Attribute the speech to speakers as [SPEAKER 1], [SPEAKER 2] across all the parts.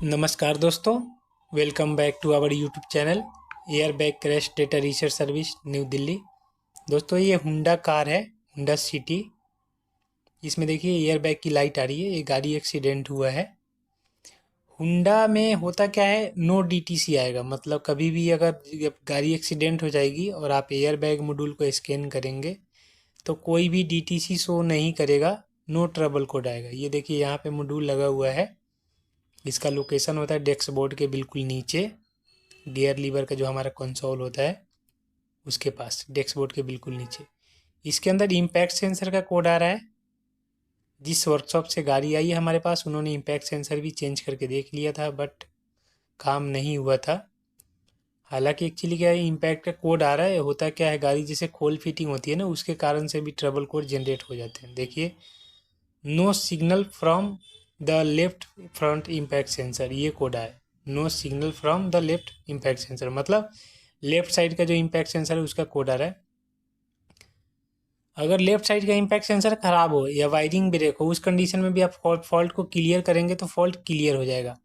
[SPEAKER 1] नमस्कार दोस्तों, welcome back to our YouTube channel air bag crash data research service New Delhi. दोस्तों ये हुंडा कार है, हुंडा सिटी। इसमें देखिए एयर बैग की लाइट आ रही है, ये गाड़ी एक्सीडेंट हुआ है। हुंडा में होता क्या है, नो डीटीसी आएगा, मतलब कभी भी अगर गाड़ी एक्सीडेंट हो जाएगी और आप एयर बैग मॉड्यूल को स्कैन करेंगे तो कोई भी डीटीसी शो नहीं करेगा, नो ट्रबल कोड आएगा। ये देखिए यहाँ पे मॉड्यूल लगा हुआ है, इसका लोकेशन होता है डैशबोर्ड के बिल्कुल नीचे, गियर लीवर का जो हमारा कंसोल होता है उसके पास, डैशबोर्ड के बिल्कुल नीचे। इसके अंदर इम्पैक्ट सेंसर का कोड आ रहा है। जिस वर्कशॉप से गाड़ी आई है हमारे पास, उन्होंने इम्पैक्ट सेंसर भी चेंज करके देख लिया था, बट काम नहीं हुआ था। हालांकि एक्चुअली क्या है, इम्पैक्ट का कोड आ रहा है, होता क्या है गाड़ी जैसे खोल फिटिंग होती है ना, उसके कारण से भी ट्रबल कोड जनरेट हो जाते हैं। देखिए, no signal from the left front impact sensor, ये कोड आया। No signal from the left impact sensor मतलब लेफ्ट साइड का जो इम्पैक्ट सेंसर है उसका कोड आ रहा है। अगर लेफ्ट साइड का इम्पैक्ट सेंसर खराब हो या वायरिंग ब्रेक हो, उस कंडीशन में भी आप फॉल्ट को क्लियर करेंगे तो फॉल्ट क्लियर हो जाएगा।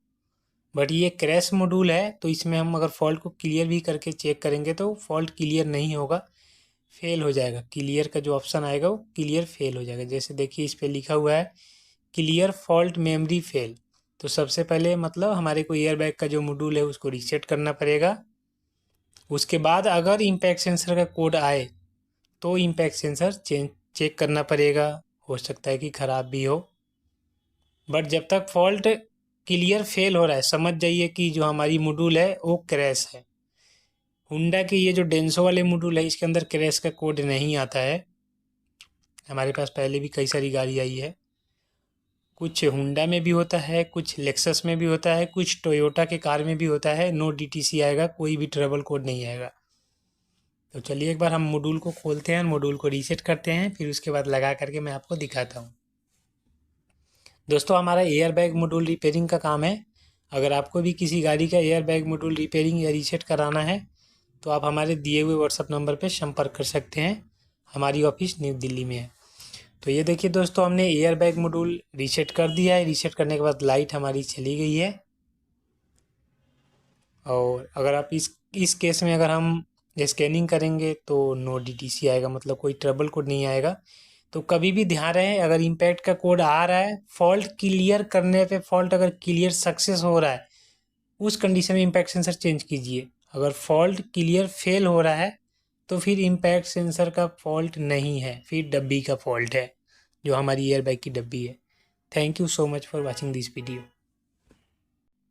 [SPEAKER 1] बट ये क्रैश मॉड्यूल है, तो इसमें हम अगर फॉल्ट को क्लियर भी करके चेक करेंगे तो फॉल्ट क्लियर नहीं होगा, फेल हो जाएगा। क्लियर का जो ऑप्शन आएगा वो क्लियर फेल हो जाएगा। जैसे देखिए इस पर लिखा हुआ है क्लियर फॉल्ट मेमोरी फेल। तो सबसे पहले मतलब हमारे को एयर बैग का जो मॉड्यूल है उसको रीसेट करना पड़ेगा। उसके बाद अगर इम्पैक्ट सेंसर का कोड आए तो इम्पैक्ट सेंसर चेक करना पड़ेगा, हो सकता है कि ख़राब भी हो। बट जब तक फॉल्ट क्लियर फेल हो रहा है, समझ जाइए कि जो हमारी मॉड्यूल है वो क्रैश है। हुंडा की ये जो डेंसो वाले मॉड्यूल है इसके अंदर क्रैश का कोड नहीं आता है। हमारे पास पहले भी कई सारी गाड़ी आई है, कुछ हुंडा में भी होता है, कुछ लेक्सस में भी होता है, कुछ टोयोटा के कार में भी होता है। नो डीटीसी आएगा, कोई भी ट्रबल कोड नहीं आएगा। तो चलिए एक बार हम मॉड्यूल को खोलते हैं, मॉड्यूल को रीसेट करते हैं, फिर उसके बाद लगा करके मैं आपको दिखाता हूँ। दोस्तों हमारा एयर बैग मॉड्यूल रिपेयरिंग का काम है। अगर आपको भी किसी गाड़ी का एयर बैग मॉड्यूल रिपेयरिंग या रीसेट कराना है तो आप हमारे दिए हुए व्हाट्सअप नंबर पर संपर्क कर सकते हैं। हमारी ऑफिस न्यू दिल्ली में है। तो ये देखिए दोस्तों, हमने एयर बैग मॉड्यूल रीसेट कर दिया है। रीसेट करने के बाद लाइट हमारी चली गई है। और अगर आप इस केस में अगर हम स्कैनिंग करेंगे तो नो डीटीसी आएगा, मतलब कोई ट्रबल कोड नहीं आएगा। तो कभी भी ध्यान रहे, अगर इम्पैक्ट का कोड आ रहा है, फॉल्ट क्लियर करने पे फॉल्ट अगर क्लियर सक्सेस हो रहा है, उस कंडीशन में इम्पैक्ट सेंसर चेंज कीजिए। अगर फॉल्ट क्लियर फेल हो रहा है तो फिर इम्पैक्ट सेंसर का फॉल्ट नहीं है, फिर डब्बी का फॉल्ट है, जो हमारी एयर बैग की डब्बी है। Thank you so much for watching this video.